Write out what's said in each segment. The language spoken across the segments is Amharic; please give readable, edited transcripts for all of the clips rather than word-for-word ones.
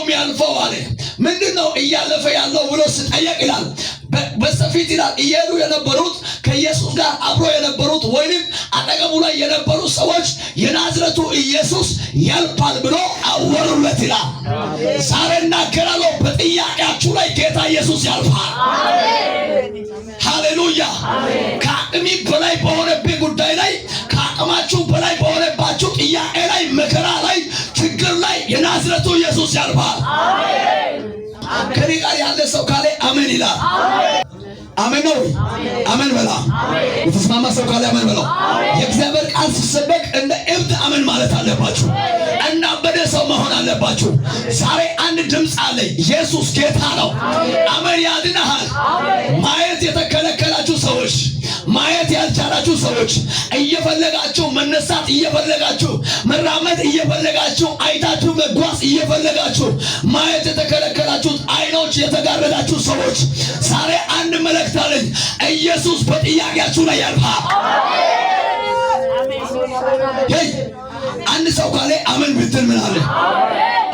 የሚያልፈው አለ። ምንድነው እያለፈ ያለው ብሎ ሲጠየቅ ይላል በሰፊት ይላል እየሄዱ የነበሩት ከኢየሱስ ጋር አብሮ የነበሩት ወይንም አጠገቡ ላይ የነበሩ ሰዎች የናዝሬቱ ኢየሱስ ያልፋል ብሎ አወሩለት ይላል። ዛሬ እናገራለሁ በጥያቄያችሁ ላይ ጌታ ኢየሱስ ያልፋል። ሃሌሉያ። ከአቅሚ በላይ በሆነብህ ጉዳይ ላይ ከአቅማችሁ በላይ በሆነባችሁ ጥያቄ ላይ መከራ ላይ ችግር ላይ የናዝሬቱ ኢየሱስ ያልፋል። ከኔ ጋር ያለ ሰው ካለ አሜን ይላል። አሜን ነው። አሜን በላ። የተስማማ ሰው ካለ አሜን በላ። የእግዚአብሔር ቃል ሲሰበክ እንደ እብድ አሜን ማለት አለባችሁ። እና በደ ሰው መሆን አለባችሁ። ዛሬ አንድ ድምፅ አለ። ኢየሱስ ጌታ ነው። አሜን ያድናል። ማየት የተከለከላችሁ ሰዎች፣ ማየት ያልቻላችሁ ሰዎች፣ እየፈለጋችሁ መነሳት እየፈለጋችሁ መራመድ እየፈለጋችሁ አይታችሁ መጓዝ እየፈለጋችሁ ማየት የተከለከላችሁ አይኖች የተጋረዳችሁ ሰዎች ዛሬ አንድ መልእክት አለኝ። ኢየሱስ በጥያቄያችሁ ላይ ያልፋል። አሜን። አንድ ሰው ካለ አሜን ብትል ምን አለ?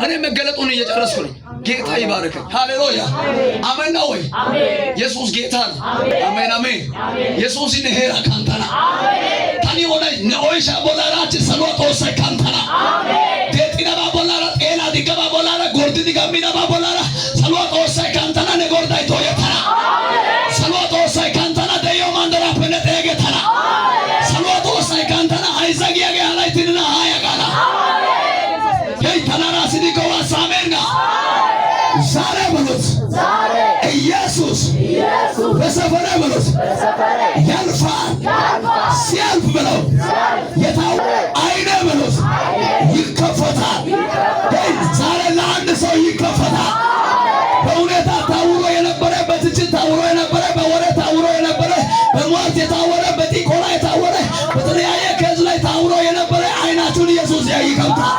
እኔ መገለጡን እየጨረስኩ ነኝ። ጌታ ይባርክ። ሃሌሉያ። አሜን ነው ወይ? ኢየሱስ ጌታ ነው። አሜን አሜን። ኢየሱስ ይነሄራ ካንታና ታኒ ሆነ ነኦይሻ ቦላራች ሰሎቶ ሰካንታና ዴቲና ቦላራ ኤላ ዲገባ ቦላራ ጎርዲ ዲጋሚና ቦላራ ሰሎቶ ሰካንታና ነጎርዳይ ቶየታና ሰሎቶ ሰካንታና ደዮ ማንደራ ፐነቴ ጌታና ሰሎቶ ሰካንታና አይዛጊያ ጋላይቲና ሃያጋና ሄይ ታናራ ሲዲኮዋ ሳሜንጋ ዛሬ በሉት ኢየሱስ በሰፈረ በሉት ያልፋል። ሲያልፍ ብለው የታው አይነ በሉት ይከፈታል። ዛሬ ለአንድ ሰው ይከፈታል። በእውነታ ታውሮ የነበረ በትችት ታውሮ የነበረ በወሬ ታውሮ የነበረ በሟርት የታወረ በጢቆላ የታወረ በተለያየ ከዝ ላይ ታውሮ የነበረ አይናችሁን ኢየሱስ ይከፍታል።